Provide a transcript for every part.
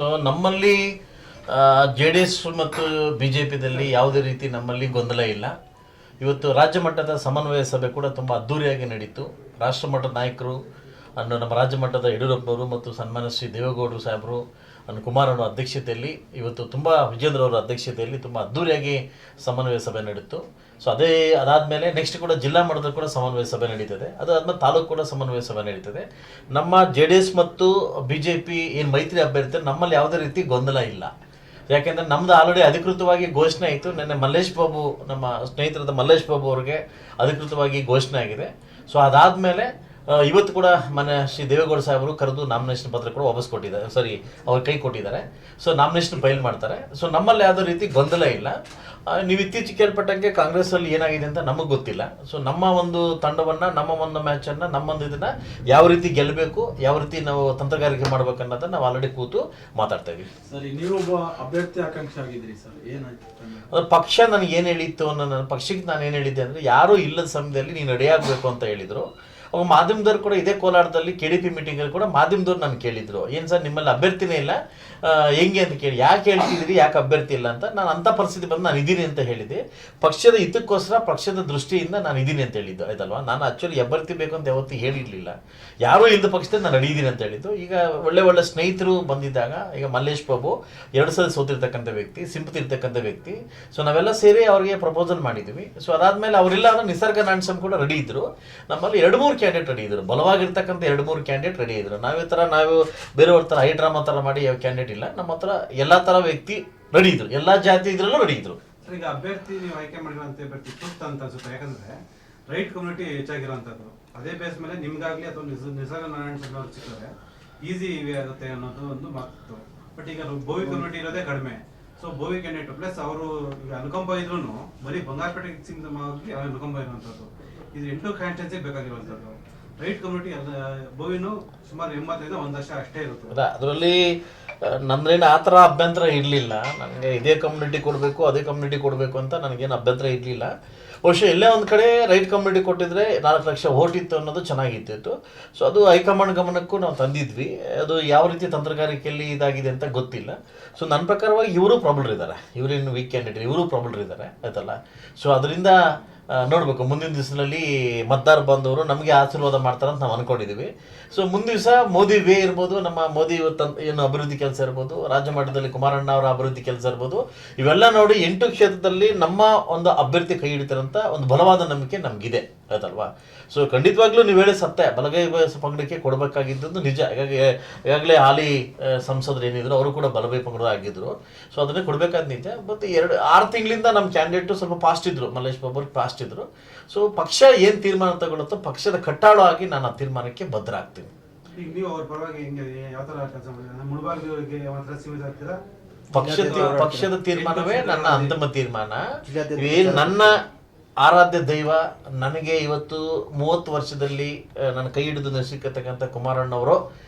ನಮ್ಮಲ್ಲಿ J D S ಮತ್ತು B J ಪಿದಲ್ಲಿ ಯಾವುದೇ ರೀತಿ ನಮ್ಮಲ್ಲಿ ಗೊಂದಲ ಇಲ್ಲ. ಇವತ್ತು ರಾಜ್ಯ ಮಟ್ಟದ ಸಮನ್ವಯ ಸಭೆ ಕೂಡ ತುಂಬ ಅದ್ಧೂರಿಯಾಗಿ ನಡೀತು. ರಾಷ್ಟ್ರ ಮಟ್ಟದ ನಾಯಕರು ನಮ್ಮ ರಾಜ್ಯ ಮಟ್ಟದ ಯಡಿಯೂರಪ್ಪನವರು ಮತ್ತು ಸನ್ಮಾನ್ಯ ಶ್ರೀ ದೇವೇಗೌಡರು ಸಾಹೇಬರು ಕುಮಾರಣ್ಣ ಅಧ್ಯಕ್ಷತೆಯಲ್ಲಿ ಇವತ್ತು ತುಂಬ ವಿಜೇಂದ್ರ ಅವರ ಅಧ್ಯಕ್ಷತೆಯಲ್ಲಿ ತುಂಬ ಅದ್ಧೂರಿಯಾಗಿ ಸಮನ್ವಯ ಸಭೆ ನಡೀತು. ಸೊ ಅದಾದಮೇಲೆ ನೆಕ್ಸ್ಟ್ ಕೂಡ ಜಿಲ್ಲಾ ಮಟ್ಟದಲ್ಲಿ ಕೂಡ ಸಮನ್ವಯ ಸಭೆ ನಡೀತದೆ. ಅದಾದ್ಮೇಲೆ ತಾಲೂಕು ಕೂಡ ಸಮನ್ವಯ ಸಭೆ ನಡೀತದೆ. ನಮ್ಮ ಜೆ ಡಿ ಎಸ್ ಮತ್ತು ಬಿ ಜೆ ಪಿ ಏನು ಮೈತ್ರಿ ಅಭ್ಯರ್ಥಿ ನಮ್ಮಲ್ಲಿ ಯಾವುದೇ ರೀತಿ ಗೊಂದಲ ಇಲ್ಲ. ಯಾಕೆಂದರೆ ನಮ್ಮದು ಆಲ್ರೆಡಿ ಅಧಿಕೃತವಾಗಿ ಘೋಷಣೆ ಆಯಿತು. ನಿನ್ನೆ ಮಲ್ಲೇಶ್ ಬಾಬು, ನಮ್ಮ ಸ್ನೇಹಿತರಾದ ಮಲ್ಲೇಶ್ ಬಾಬು ಅವರಿಗೆ ಅಧಿಕೃತವಾಗಿ ಘೋಷಣೆ ಆಗಿದೆ. ಸೊ ಅದಾದಮೇಲೆ ಇವತ್ತು ಕೂಡ ಮನೆ ಶ್ರೀ ದೇವೇಗೌಡ ಸಾಹೇಬರು ಕರೆದು ನಾಮಿನೇಷನ್ ಪತ್ರ ಕೂಡ ವಾಪಸ್ ಕೊಟ್ಟಿದ್ದಾರೆ, ಅವ್ರ ಕೈ ಕೊಟ್ಟಿದ್ದಾರೆ. ಸೊ ನಾಮಿನೇಷನ್ ಫೈಲ್ ಮಾಡ್ತಾರೆ. ಸೊ ನಮ್ಮಲ್ಲಿ ಯಾವುದೇ ರೀತಿ ಗೊಂದಲ ಇಲ್ಲ. ನೀವು ಇತ್ತೀಚೆಗೆ ಕೇಳ್ಪಟ್ಟಂಗೆ ಕಾಂಗ್ರೆಸ್ಸಲ್ಲಿ ಏನಾಗಿದೆ ಅಂತ ನಮಗೆ ಗೊತ್ತಿಲ್ಲ. ಸೊ ನಮ್ಮ ಒಂದು ತಂಡವನ್ನು, ನಮ್ಮ ಒಂದು ಮ್ಯಾಚನ್ನು, ನಮ್ಮೊಂದು ಇದನ್ನು ಯಾವ ರೀತಿ ಗೆಲ್ಲಬೇಕು, ಯಾವ ರೀತಿ ನಾವು ತಂತ್ರಗಾರಿಕೆ ಮಾಡ್ಬೇಕು ಅನ್ನೋದನ್ನು ನಾವು ಆಲ್ರೆಡಿ ಕೂತು ಮಾತಾಡ್ತಾ ಇದ್ದೀವಿ. ಸರಿ, ನೀವು ಒಬ್ಬ ಅಭ್ಯರ್ಥಿ ಆಕಾಂಕ್ಷಿ ಆಗಿದ್ರಿ ಸರ್, ಏನಾಯ್ತು? ಅದು ಪಕ್ಷ ನನಗೆ ಏನು ಹೇಳಿತ್ತು ಅನ್ನೋ, ನನ್ನ ಪಕ್ಷಕ್ಕೆ ನಾನು ಏನು ಹೇಳಿದ್ದೆ ಅಂದರೆ, ಯಾರೂ ಇಲ್ಲದ ಸಮಯದಲ್ಲಿ ನೀನು ರೆಡಿ ಆಗಬೇಕು ಅಂತ ಹೇಳಿದರು. ಅವಾಗ ಮಾಧ್ಯಮದವ್ರು ಕೂಡ ಇದೇ ಕೋಲಾರದಲ್ಲಿ ಕೆ ಡಿ ಪಿ ಮೀಟಿಂಗಲ್ಲಿ ಕೂಡ ಮಾಧ್ಯಮದವ್ರು ನಾನು ಕೇಳಿದ್ರು, ಏನು ಸರ್ ನಿಮ್ಮಲ್ಲಿ ಅಭ್ಯರ್ಥಿನೇ ಇಲ್ಲ ಹೆಂಗೆ ಅಂತ ಕೇಳಿ, ಯಾಕೆ ಹೇಳ್ತಿದ್ದೀರಿ, ಯಾಕೆ ಅಭ್ಯರ್ಥಿ ಇಲ್ಲ ಅಂತ. ನಾನು ಅಂಥ ಪರಿಸ್ಥಿತಿ ಬಂದು ನಾನು ಇದ್ದೀನಿ ಅಂತ ಹೇಳಿದ್ದೆ. ಪಕ್ಷದ ಹಿತಕ್ಕೋಸ್ಕರ, ಪಕ್ಷದ ದೃಷ್ಟಿಯಿಂದ ನಾನು ಇದ್ದೀನಿ ಅಂತ ಹೇಳಿದ್ದು, ಆಯ್ತಲ್ವಾ. ನಾನು ಆ್ಯಕ್ಚುಲಿ ಅಭ್ಯರ್ಥಿ ಬೇಕು ಅಂತ ಯಾವತ್ತೂ ಹೇಳಿರಲಿಲ್ಲ. ಯಾರೂ ಇಲ್ಲದ ಪಕ್ಷದಲ್ಲಿ ನಾನು ರೆಡಿ ಇದ್ದೀನಿ ಅಂತ ಹೇಳಿದ್ದು. ಈಗ ಒಳ್ಳೆ ಸ್ನೇಹಿತರು ಬಂದಿದ್ದಾಗ, ಈಗ ಮಲ್ಲೇಶ್ ಬಾಬು 2 ಸಲ ಸೋತಿರ್ತಕ್ಕಂಥ ವ್ಯಕ್ತಿ, ಸಿಂಪತಿ ಇರ್ತಕ್ಕಂಥ ವ್ಯಕ್ತಿ. ಸೊ ನಾವೆಲ್ಲ ಸೇರಿ ಅವ್ರಿಗೆ ಪ್ರಪೋಸಲ್ ಮಾಡಿದ್ವಿ. ಸೊ ಅದಾದಮೇಲೆ ಅವರಿಲ್ಲ ಅಂದ್ರೆ ನಿಸರ್ಗ ನಾಣ್ಸಮ್ ಕೂಡ ರೆಡಿ ಇದ್ದರು. ನಮ್ಮಲ್ಲಿ 2-3 ಕ್ಯಾಂಡಿಡೇಟ್ ರೆಡಿ ಇದ್ರು, ಬಲವಾಗಿರ್ತಕ್ಕಂಥ 2-3 ಕ್ಯಾಂಡಿಡೇಟ್ ರೆಡಿ ಇದ್ರು. ನಾವು ಬೇರೆಯವ್ರ ಥರ ಹೈಡ್ರಾಮಾ ಥರ ಮಾಡಿ ಯಾವ ಕ್ಯಾಂಡಿಡೇಟ್ ಇಲ್ಲ. ನಮ್ಮ ಹತ್ರ ಎಲ್ಲ ಥರ ವ್ಯಕ್ತಿ ರೆಡಿ ಇದ್ರು, ಎಲ್ಲ ಜಾತಿ ಇದ್ರಲ್ಲೂ ರೆಡಿ ಇದ್ರು. ಈಗ ಅಭ್ಯರ್ಥಿ ನೀವು ಆಯ್ಕೆ ಮಾಡಿರುವಂತ ಅಭ್ಯರ್ಥಿ ಸೂಕ್ತ ಅಂತ ಅನ್ಸುತ್ತೆ. ಯಾಕಂದ್ರೆ ರೈಟ್ ಕಮ್ಯುನಿಟಿ ಹೆಚ್ಚಾಗಿರುವಂತದ್ದು, ಅದೇ ಬೇಸ್ ಮೇಲೆ ನಿಮ್ಗಾಗ್ಲಿ ಅಥವಾ ನಿಸರ್ಗ ನಾರಾಯಣ ಅವ್ರು ಸಿಕ್ಕಿದ್ರೆ ಈಸಿ ವೇ ಆಗುತ್ತೆ ಅನ್ನೋದು ಒಂದು ಮಾತು. ಬಟ್ ಈಗ ಬೋವಿ ಕಮ್ಯುನಿಟಿ ಇರೋದೇ ಕಡಿಮೆ. ಸೊ ಬೋವಿ ಕ್ಯಾಂಡಿಡೇಟ್ ಪ್ಲಸ್ ಅವರು ಈಗ ಅನುಕಂಪ ಇದ್ರು ಬರೀ ಬಂಗಾರಪೇಟೆ ಸಿಂಧಮಾಗಿ ಅನುಕಂಪ ಇರುವಂತದ್ದು. ಇದು 8 ಕಾನ್ಸ್ಟಿಟ್ಯೂನ್ಸಿ ಬೇಕಾಗಿರುವಂತದ್ದು. ರೈಟ್ ಕಮ್ಯುನಿಟಿ ಬೋವಿನು ಸುಮಾರು 85-1 ಲಕ್ಷ ಅಷ್ಟೇ ಇರುತ್ತೆ. ಅದರಲ್ಲಿ ನಮ್ದೇನು ಆ ಥರ ಅಭ್ಯಂತರ ಇರಲಿಲ್ಲ. ನನಗೆ ಇದೇ ಕಮ್ಯುನಿಟಿ ಕೊಡಬೇಕು, ಅದೇ ಕಮ್ಯುನಿಟಿ ಕೊಡಬೇಕು ಅಂತ ನನಗೇನು ಅಭ್ಯಂತರ ಇರಲಿಲ್ಲ. ಬಹುಶಃ ಎಲ್ಲೇ ಒಂದು ಕಡೆ ರೈಟ್ ಕಮ್ಯುನಿಟಿ ಕೊಟ್ಟಿದ್ರೆ 4 ಲಕ್ಷ ಓಟ್ ಇತ್ತು ಅನ್ನೋದು ಚೆನ್ನಾಗಿತ್ತು. ಸೊ ಅದು ಹೈಕಮಾಂಡ್ ಗಮನಕ್ಕೂ ನಾವು ತಂದಿದ್ವಿ. ಅದು ಯಾವ ರೀತಿ ತಂತ್ರಗಾರಿಕೆಯಲ್ಲಿ ಇದಾಗಿದೆ ಅಂತ ಗೊತ್ತಿಲ್ಲ. ಸೊ ನನ್ನ ಪ್ರಕಾರವಾಗಿ ಇವರು ಪ್ರಾಬ್ಲರ್ ಇದ್ದಾರೆ, ಇವರೇನು ವೀಕ್ ಕ್ಯಾಂಡಿಡೇಟ್, ಇವರು ಪ್ರಾಬ್ಲರ್ ಇದ್ದಾರೆ, ಆಯ್ತಲ್ಲ. ಸೊ ಅದರಿಂದ ನೋಡಬೇಕು ಮುಂದಿನ ದಿವಸದಲ್ಲಿ ಮತದಾರ ಬಂದವರು ನಮಗೆ ಆಶೀರ್ವಾದ ಮಾಡ್ತಾರೆ ಅಂತ ನಾವು ಅಂದ್ಕೊಂಡಿದ್ದೀವಿ. ಸೊ ಮುಂದಿನ ದಿವಸ ಮೋದಿ ವೇ ಇರ್ಬೋದು, ನಮ್ಮ ಮೋದಿ ಏನು ಅಭಿವೃದ್ಧಿ ಕೆಲಸ ಇರ್ಬೋದು, ರಾಜ್ಯ ಮಟ್ಟದಲ್ಲಿ ಕುಮಾರಣ್ಣ ಅವರ ಅಭಿವೃದ್ಧಿ ಕೆಲಸ ಇರ್ಬೋದು, ಇವೆಲ್ಲ ನೋಡಿ 8 ಕ್ಷೇತ್ರದಲ್ಲಿ ನಮ್ಮ ಒಂದು ಅಭ್ಯರ್ಥಿ ಕೈ ಹಿಡಿತಾರಂತ ಒಂದು ಬಲವಾದ ನಂಬಿಕೆ ನಮಗಿದೆ, ಆಯ್ತಲ್ವಾ. ಸೊ ಖಂಡಿತವಾಗ್ಲೂ ನೀವು ಹೇಳಿ ಸತ್ಯ, ಬಲಗೈ ಪಂಗಡಕ್ಕೆ ಕೊಡಬೇಕಾಗಿದ್ದು ನಿಜ. ಈಗಾಗಲೇ ಹಾಲಿ ಸಂಸದರು ಏನಿದ್ರು ಅವರು ಕೂಡ ಬಲಗೈ ಪಂಗಡ ಆಗಿದ್ರು. ಸೊ ಅದನ್ನೇ ಕೊಡಬೇಕಾದ ನಿಜ. ಮತ್ತು 6 ತಿಂಗಳಿಂದ ನಮ್ಮ ಕ್ಯಾಂಡಿಡೇಟು ಸ್ವಲ್ಪ ಫಾಸ್ಟ್ ಇದ್ರು, ಮಲ್ಲೇಶ್ ಬಾಬು ಫಾಸ್ಟ್ ಇದ್ರು. ಸೊ ಪಕ್ಷ ಏನು ತೀರ್ಮಾನ ತಗೊಳುತ್ತೋ ಪಕ್ಷದ ಕಟ್ಟಾಳು ಆಗಿ ನಾನು ಆ ತೀರ್ಮಾನಕ್ಕೆ ಬದ್ಧ ಆಗ್ತೀನಿ. ಈಗ ನೀವು ಅವ್ರ ಪರವಾಗಿ ಹೆಂಗೆ ಯಾವ ತರ ಕೆಲಸ ಮಾಡಿದ್ರೆ ಮುಳಬಾಗಿಲಿಗೆ ಮಾತ್ರ ಸೀಮಿತ ಆಗ್ತೀರಾ? ಪಕ್ಷದ ತೀರ್ಮಾನವೇ ನನ್ನ ಅಂತಿಮ ತೀರ್ಮಾನ. ನನ್ನ ಆರಾಧ್ಯ ದೈವ ನನಗೆ ಇವತ್ತು 30 ವರ್ಷದಲ್ಲಿ ನನ್ನ ಕೈ ಹಿಡಿದು ನಶಿಕತಕ್ಕಂಥ ಕುಮಾರಣ್ಣವರು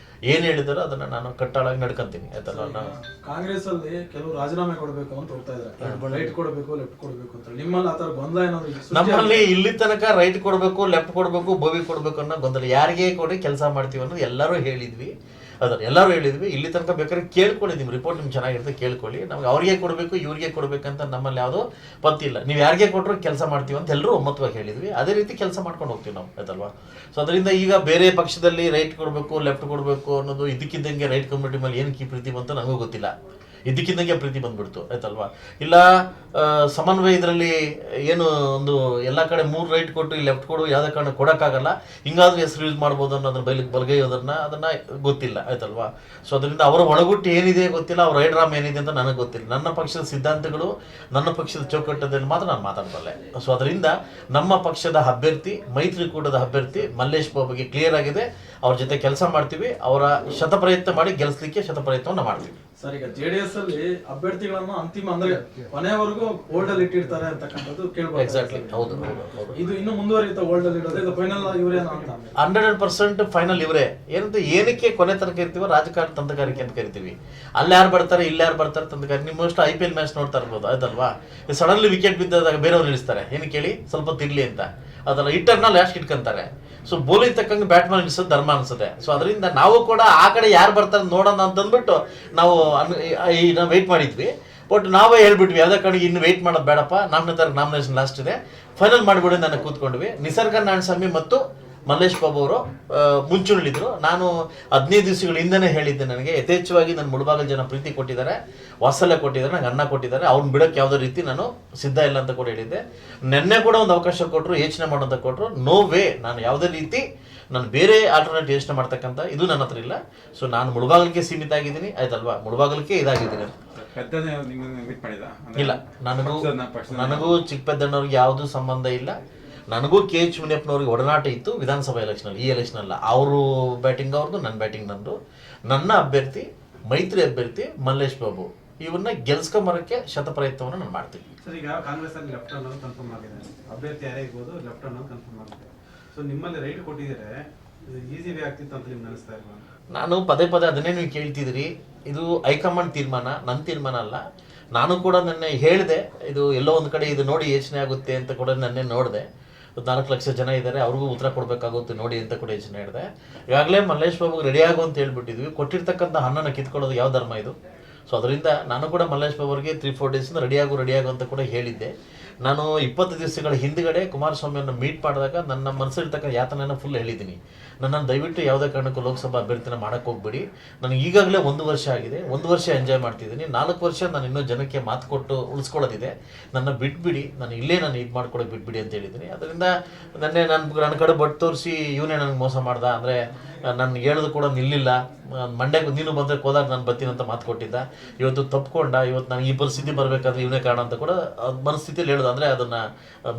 ಏನ್ ಹೇಳಿದಾರೋ ಅದನ್ನ ನಾನು ಕಟ್ಟಾಳಾಗಿ ನಡ್ಕೊಂತೀನಿ, ಆಯ್ತಲ್ಲ. ನಾನು ಕಾಂಗ್ರೆಸ್ ಅಲ್ಲಿ ಕೆಲವು ರಾಜೀನಾಮೆ ಕೊಡಬೇಕು ಅಂತ ಹೋಗ್ತಾ ಇದ್ದಾರೆ, ರೈಟ್ ಕೊಡಬೇಕು ಲೆಫ್ಟ್ ಕೊಡಬೇಕು ಅಂತ. ನಿಮ್ಮಲ್ಲಿ ಆತರ ಗೊಂದಲ ಏನಾದ್ರು? ನಮ್ಮಲ್ಲಿ ಇಲ್ಲಿ ತನಕ ರೈಟ್ ಕೊಡಬೇಕು, ಲೆಫ್ಟ್ ಕೊಡಬೇಕು, ಬೋವಿ ಕೊಡಬೇಕು ಅನ್ನೋ ಗೊಂದಲ. ಯಾರಿಗೆ ಕೊಡಿ ಕೆಲಸ ಮಾಡ್ತೀವಿ ಅನ್ನೋದು ಎಲ್ಲರೂ ಹೇಳಿದ್ವಿ. ಇಲ್ಲಿ ತನಕ ಬೇಕಾದ್ರೆ ಕೇಳ್ಕೊಳ್ಳಿ, ನಿಮ್ಮ ರಿಪೋರ್ಟ್ ನಿಮ್ಗೆ ಚೆನ್ನಾಗಿರುತ್ತೆ, ಕೇಳ್ಕೊಳ್ಳಿ. ನಮ್ಗೆ ಅವ್ರಿಗೆ ಕೊಡಬೇಕು, ಇವ್ರಿಗೆ ಕೊಡಬೇಕಂತ ನಮ್ಮಲ್ಲಿ ಯಾವುದೋ ಪತ್ತಿಲ್ಲ. ನೀವು ಯಾರಿಗೆ ಕೊಟ್ಟರು ಕೆಲಸ ಮಾಡ್ತೀವಿ ಅಂತ ಎಲ್ಲರೂ ಒಮ್ಮತವಾಗಿ ಹೇಳಿದ್ವಿ. ಅದೇ ರೀತಿ ಕೆಲಸ ಮಾಡ್ಕೊಂಡು ಹೋಗ್ತೀವಿ ನಾವು, ಆಯ್ತಲ್ವಾ. ಸೊ ಅದರಿಂದ ಈಗ ಬೇರೆ ಪಕ್ಷದಲ್ಲಿ ರೈಟ್ ಕೊಡಬೇಕು, ಲೆಫ್ಟ್ ಕೊಡಬೇಕು ಅನ್ನೋದು ಇದಕ್ಕಿದ್ದಂಗೆ ರೈಟ್ ಕಮ್ಯುನಿಟಿ ಮೇಲೆ ಏನಕ್ಕೆ ಪ್ರೀತಿ ಬಂತು ನನಗೂ ಗೊತ್ತಿಲ್ಲ. ಇದಕ್ಕಿದ್ದಂಗೆ ಪ್ರೀತಿ ಬಂದ್ಬಿಡ್ತು, ಆಯ್ತಲ್ವಾ. ಇಲ್ಲ ಸಮನ್ವಯ ಇದರಲ್ಲಿ ಏನು ಒಂದು ಎಲ್ಲ ಕಡೆ 3 ರೈಟ್ ಕೊಟ್ಟು ಈ ಲೆಫ್ಟ್ ಕೊಡು ಯಾವುದೇ ಕಾರಣ ಕೊಡೋಕ್ಕಾಗಲ್ಲ, ಹಿಂಗಾದ್ರೂ ಹೆಸರು ಯೂಸ್ ಮಾಡ್ಬೋದು ಅನ್ನೋದ್ರ ಬಲಗೈ ಅದನ್ನ ಗೊತ್ತಿಲ್ಲ, ಆಯ್ತಲ್ವಾ. ಸೊ ಅದರಿಂದ ಅವರ ಒಳಗುಟ್ಟು ಏನಿದೆ ಗೊತ್ತಿಲ್ಲ, ಅವ್ರ ಹೈಡ್ರಾಮ್ ಏನಿದೆ ಅಂತ ನನಗೆ ಗೊತ್ತಿಲ್ಲ. ನನ್ನ ಪಕ್ಷದ ಸಿದ್ಧಾಂತಗಳು, ನನ್ನ ಪಕ್ಷದ ಚೌಕಟ್ಟದಲ್ಲಿ ಮಾತ್ರ ನಾನು ಮಾತಾಡಬಲ್ಲೆ. ಸೊ ಅದರಿಂದ ನಮ್ಮ ಪಕ್ಷದ ಅಭ್ಯರ್ಥಿ, ಮೈತ್ರಿಕೂಟದ ಅಭ್ಯರ್ಥಿ ಮಲ್ಲೇಶ್ ಬಾಬುಗೆ ಕ್ಲಿಯರ್ ಆಗಿದೆ. ಅವ್ರ ಜೊತೆ ಕೆಲಸ ಮಾಡ್ತೀವಿ, ಅವರ ಶತಪ್ರಯತ್ನ ಮಾಡಿ ಗೆಲ್ಲಿಸಲಿಕ್ಕೆ ಶತಪ್ರಯತ್ನವನ್ನು ಮಾಡ್ತೀವಿ. ಸರ್, ಈಗ ಜೆಡಿಎಸ್ ಅಲ್ಲಿ ಅಭ್ಯರ್ಥಿಗಳನ್ನ ಅಂತಿಮ ಅಂದ್ರೆ ಕೊನೆವರೆಗೂ ಹೋಲ್ಡ್ ಅಲ್ಲಿ ಇಟ್ಟಿರ್ತಾರೆ ಅಂತಕ್ಕಂಥದ್ದು ಕೇಳಬಹುದು. ಎಕ್ಸಾಕ್ಟ್ಲಿ, ಹೌದು. ಇದು ಇನ್ನು ಮುಂದುವರಿಯುತ್ತಾ ಹೋಲ್ಡ್ ಅಲ್ಲಿ ಇಡೋದು? ಇದು ಫೈನಲ್ ಇವರೇ ಅಂತ? 100% ಫೈನಲ್ ಇವರೇ. ಏನಕ್ಕೆ ಕೊನೆ ತನಕ ಇರ್ತೀವೋ ರಾಜಕಾರಣ ತಂತ್ರಗಾರಿಕೆ ಅಂತ ಕರಿತೀವಿ. ಅಲ್ಲಿ ಯಾರು ಬರ್ತಾರೆ, ಇಲ್ಲಿ ಯಾರು ಬರ್ತಾರೆ ತಂತ್ರಗಾರಿಕೆ. ನಿಮ್ಮ ಅಷ್ಟು IPL ಮ್ಯಾಚ್ ನೋಡ್ತಾ ಇರ್ಬೋದು, ಆಯ್ತಲ್ವಾ. ಸಡನ್ಲಿ ವಿಕೆಟ್ ಬಿದ್ದಾಗ ಬೇರೆಯವ್ರು ಇಳಿಸ್ತಾರೆ, ಏನಕ್ಕೆ ಹೇಳಿ, ಸ್ವಲ್ಪ ತಿರ್ಲಿ ಅಂತ. ಅದಲ್ಲ, ಹಿಟ್ಟರ್ನ ಲಾಸ್ಟ್ ಇಟ್ಕೊಂತಾರೆ. ಸೊ ಬೋಲಿ ತಕ್ಕಂಗೆ ಬ್ಯಾಟ್ಮನ್ ಅನ್ಸೋದು ಧರ್ಮ ಅನ್ಸುತ್ತೆ. ಸೊ ಅದರಿಂದ ನಾವು ಕೂಡ ಆ ಕಡೆ ಯಾರು ಬರ್ತಾರೆ ನೋಡೋಣ ಅಂತಂದ್ಬಿಟ್ಟು ನಾವು ವೆಯ್ಟ್ ಮಾಡಿದ್ವಿ. ಬಟ್ ನಾವೇ ಹೇಳ್ಬಿಟ್ವಿ ಯಾವುದೇ ಕಡೆಗೆ ಇನ್ನು ವೆಯ್ಟ್ ಮಾಡೋದು ಬೇಡಪ್ಪ, ನಾಮಿನೇಷನ್ ಲಾಸ್ಟ್ ಇದೆ, ಫೈನಲ್ ಮಾಡಿಬಿಡಿ ನಾನು ಕೂತ್ಕೊಂಡ್ವಿ. ನಿಸರ್ಗ ನಾರಾಯಣಸ್ವಾಮಿ ಮತ್ತು ಮಲ್ಲೇಶ್ ಬಾಬು ಅವರು ಮುಂಚೂಣಿಲಿದ್ರು. ನಾನು 15 ದಿವಸಗಳ ಹಿಂದೆನೇ ಹೇಳಿದ್ದೆ, ನನಗೆ ಯಥೇಚ್ಛವಾಗಿ ನನ್ನ ಮುಳಬಾಗಿಲು ಜನ ಪ್ರೀತಿ ಕೊಟ್ಟಿದ್ದಾರೆ, ವಾತ್ಸಲ್ಯ ಕೊಟ್ಟಿದ್ದಾರೆ, ನಂಗೆ ಅನ್ನ ಕೊಟ್ಟಿದ್ದಾರೆ, ಅವ್ರನ್ನ ಬಿಡೋಕ್ಕೆ ಯಾವುದೇ ರೀತಿ ನಾನು ಸಿದ್ಧ ಇಲ್ಲ ಅಂತ ಕೂಡ ಹೇಳಿದ್ದೆ. ನೆನ್ನೆ ಕೂಡ ಒಂದು ಅವಕಾಶ ಕೊಟ್ಟರು, ಯೋಚನೆ ಮಾಡೋಂತ ಕೊಟ್ಟರು. ನೋ ವೇ, ನಾನು ಯಾವುದೇ ರೀತಿ ನಾನು ಬೇರೆ ಆಲ್ಟರ್ನೇಟ್ ಯೋಚನೆ ಮಾಡ್ತಕ್ಕಂಥ ಇದು ನನ್ನ ಹತ್ರ ಇಲ್ಲ. ಸೊ ನಾನು ಮುಳಬಾಗಿಲಿಗೆ ಸೀಮಿತ ಆಗಿದ್ದೀನಿ, ಆಯ್ತಲ್ವಾ, ಮುಳಬಾಗಿಲಿಗೆ ಇದಾಗಿದ್ದೀನಿ. ಇಲ್ಲ, ನನಗೂ ಚಿಕ್ಕಪೆದ್ದಣ್ಣವ್ರಿಗೆ ಯಾವುದೂ ಸಂಬಂಧ ಇಲ್ಲ. ನನಗೂ KH ಮುನಿಯಪ್ಪನವ್ರಿಗೆ ಒಡನಾಟ ಇತ್ತು ವಿಧಾನಸಭಾ ಎಲೆಕ್ಷನಲ್ಲಿ. ಈ ಎಲೆಕ್ಷನ್ ಅಲ್ಲ, ಅವರು ಬ್ಯಾಟಿಂಗ್ ಅವ್ರದ್ದು, ನನ್ನ ಬ್ಯಾಟಿಂಗ್ ನಂದು. ನನ್ನ ಅಭ್ಯರ್ಥಿ ಮೈತ್ರಿ ಅಭ್ಯರ್ಥಿ ಮಲ್ಲೇಶ್ ಬಾಬು, ಇವನ್ನ ಗೆಲ್ಸ್ಕೊಂಬರಕ್ಕೆ ಶತಪ್ರಯತ್ನವನ್ನು ನಾನು ಮಾಡ್ತೀನಿ. ಸರ್, ಈಗ ಕಾಂಗ್ರೆಸ್ ಅಲ್ಲಿ ಲೆಫ್ಟ್ ಅನ್ನೋದು ಕನ್ಫರ್ಮ್ ಆಗಿದೆ, ಅಭ್ಯರ್ಥಿ ಯಾರೇ ಇರ್ಬೋದು ಲೆಫ್ಟ್ ಅನ್ನೋದು ಕನ್ಫರ್ಮ್ ಆಗಿದೆ. ಸೊ ನಿಮ್ಮಲ್ಲಿ ರೈಟ್ ಕೊಟ್ಟಿದ್ರೆ ಈಸಿ ವೇ ಆಗ್ತಿತ್ತು ಅಂತ ನಿಮ್ಗೆ ಅನಿಸ್ತಾ ಇಲ್ವಾ? ನಾನು ಪದೇ ಅದನ್ನೇ ನೀವು ಕೇಳ್ತಿದ್ದೀರಿ. ಇದು ಹೈಕಮಾಂಡ್ ತೀರ್ಮಾನ, ನನ್ನ ತೀರ್ಮಾನ ಅಲ್ಲ. ನಾನು ಕೂಡ ನೆನ್ನೆ ಹೇಳಿದೆ, ಇದು ಎಲ್ಲೋ ಒಂದು ಕಡೆ ಇದು ನೋಡಿ ಯೋಚನೆ ಆಗುತ್ತೆ ಅಂತ ಕೂಡ ನೆನ್ನೆ ನೋಡಿದೆ. 4 ಲಕ್ಷ ಜನ ಇದ್ದಾರೆ, ಅವ್ರಿಗೂ ಉತ್ತರ ಕೊಡಬೇಕಾಗುತ್ತೆ ನೋಡಿ ಅಂತ ಕೂಡ ಯೋಚನೆ ಹೇಳಿದೆ. ಈಗಾಗಲೇ ಮಲ್ಲೇಶ್ ಬಾಬುಗೆ ರೆಡಿ ಆಗು ಅಂತ ಹೇಳ್ಬಿಟ್ಟಿದ್ವಿ. ಕೊಟ್ಟಿರ್ತಕ್ಕಂಥ ಹಣ್ಣನ್ನು ಕಿತ್ಕೊಳ್ಳೋದು ಯಾವ ಧರ್ಮ ಇದು? ಸೊ ಅದರಿಂದ ನಾನು ಕೂಡ ಮಲ್ಲೇಶ್ ಬಾಬುಗೆ 3-4 ಡೇಸಿಂದ ರೆಡಿ ಆಗು ಅಂತ ಕೂಡ ಹೇಳಿದ್ದೆ. ನಾನು 20 ದಿವಸಗಳ ಹಿಂದ್ಗಡೆ ಕುಮಾರಸ್ವಾಮಿಯನ್ನು ಮೀಟ್ ಮಾಡಿದಾಗ ನನ್ನ ಮನಸ್ಸಲ್ಲಿರ್ತಕ್ಕಂಥ ಯಾತನೆಯನ್ನು ಫುಲ್ ಹೇಳಿದ್ದೀನಿ. ನನ್ನನ್ನು ದಯವಿಟ್ಟು ಯಾವುದೇ ಕಾರಣಕ್ಕೂ ಲೋಕಸಭಾ ಅಭ್ಯರ್ಥಿನ ಮಾಡೋಕ್ಕೆ ಹೋಗ್ಬಿಡಿ. ನನಗೆ ಈಗಾಗಲೇ 1 ವರ್ಷ ಆಗಿದೆ, 1 ವರ್ಷ ಎಂಜಾಯ್ ಮಾಡ್ತಿದ್ದೀನಿ. 4 ವರ್ಷ ನಾನು ಇನ್ನೂ ಜನಕ್ಕೆ ಮಾತು ಕೊಟ್ಟು ಉಳಿಸ್ಕೊಳ್ಳೋದಿದೆ. ನನ್ನ ಬಿಟ್ಬಿಡಿ, ನಾನು ಇಲ್ಲೇ ನಾನು ಇದು ಮಾಡ್ಕೊಡೋಕೆ ಬಿಟ್ಬಿಡಿ ಅಂತ ಹೇಳಿದ್ದೀನಿ. ಅದರಿಂದ ನನ್ನ ಕಡೆ ಬಟ್ ತೋರಿಸಿ ಇವನೇ ನನಗೆ ಮೋಸ ಮಾಡ್ದ, ಅಂದರೆ ನಾನು ಹೇಳೋದು ಕೂಡ ನಿಲ್ಲಿಲ್ಲ. ಮಂಡ್ಯಕ್ಕೆ ನೀನು ಬಂದರೆ ಹೋದಾಗ ನಾನು ಬರ್ತೀನಿ ಅಂತ ಮಾತು ಕೊಟ್ಟಿದ್ದ. ಇವತ್ತು ತಪ್ಪಿಕೊಂಡ. ಇವತ್ತು ನಾನು ಈ ಪರಿಸ್ಥಿತಿ ಬರಬೇಕಾದ್ರೆ ಇವನೇ ಕಾರಣ ಅಂತ ಕೂಡ ಮನಸ್ಥಿತಿಯಲ್ಲಿ ಹೇಳೋದು. ಅಂದರೆ ಅದನ್ನು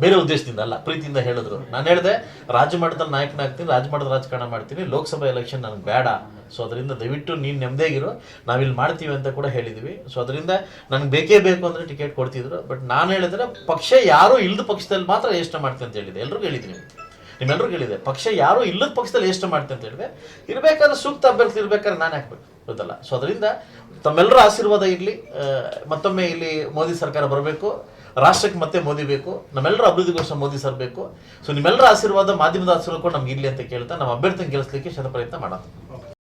ಬೇರೆ ಉದ್ದೇಶದಿಂದ ಅಲ್ಲ, ಪ್ರೀತಿಯಿಂದ ಹೇಳಿದ್ರು. ನಾನು ಹೇಳಿದೆ, ರಾಜ್ಯ ಮಟ್ಟದಲ್ಲಿ ನಾಯಕನಾಗ್ತೀನಿ, ರಾಜ್ಯ ಮಟ್ಟದ ರಾಜಕಾರಣ ಮಾಡ್ತೀನಿ, ಲೋಕಸಭಾ ಎಲೆಕ್ಷನ್ ನನಗೆ ಬೇಡ. ಸೊ ಅದರಿಂದ ದಯವಿಟ್ಟು ನೀನು ನೆಮ್ಮದಿಯಾಗಿರು, ನಾವಿಲ್ಲಿ ಮಾಡ್ತೀವಿ ಅಂತ ಕೂಡ ಹೇಳಿದ್ವಿ. ಸೊ ಅದರಿಂದ ನನಗೆ ಬೇಕೇ ಬೇಕು ಅಂದರೆ ಟಿಕೆಟ್ ಕೊಡ್ತಿದ್ರು. ಬಟ್ ನಾನು ಹೇಳಿದ್ರೆ ಪಕ್ಷ ಯಾರೂ ಇಲ್ಲದ ಪಕ್ಷದಲ್ಲಿ ಮಾತ್ರ ಯೋಚನೆ ಮಾಡ್ತೀನಿ ಅಂತ ಹೇಳಿದೆ. ಎಲ್ರಿಗೂ ಹೇಳಿದ್ದೀನಿ, ನಿಮ್ಮೆಲ್ಲರಿಗೂ ಹೇಳಿದೆ, ಪಕ್ಷ ಯಾರು ಇಲ್ಲದ ಪಕ್ಷದಲ್ಲಿ ಯೋಚನೆ ಮಾಡ್ತೀನಿ ಅಂತ ಹೇಳಿದೆ. ಇರಬೇಕಾದ್ರೆ ಸೂಕ್ತ ಅಭ್ಯರ್ಥಿ ಇರಬೇಕಾದ್ರೆ ನಾನು ಹಾಕ್ಬೇಕು, ಗೊತ್ತಲ್ಲ. ಸೊ ಅದರಿಂದ ತಮ್ಮೆಲ್ಲರ ಆಶೀರ್ವಾದ ಇರಲಿ. ಮತ್ತೊಮ್ಮೆ ಇಲ್ಲಿ ಮೋದಿ ಸರ್ಕಾರ ಬರಬೇಕು, ರಾಷ್ಟ್ರಕ್ಕೆ ಮತ್ತೆ ಮೋದಿ ಬೇಕು, ನಮ್ಮೆಲ್ಲರ ಅಭಿವೃದ್ಧಿಗೋಸ್ಕರ ಮೋದಿ ಸರ್ ಬೇಕು. ಸೊ ನಿಮ್ಮೆಲ್ಲರ ಆಶೀರ್ವಾದ, ಮಾಧ್ಯಮದ ಆಶೀರ್ವಾದ ಕೂಡ ನಮ್ಗೆ ಇರಲಿ ಅಂತ ಕೇಳ್ತಾ ನಮ್ಮ ಅಭ್ಯರ್ಥಿನ ಗೆಲ್ಲಿಸಲಿಕ್ಕೆ ಶತಪ್ರಯತ್ನ ಮಾಡೋಣ.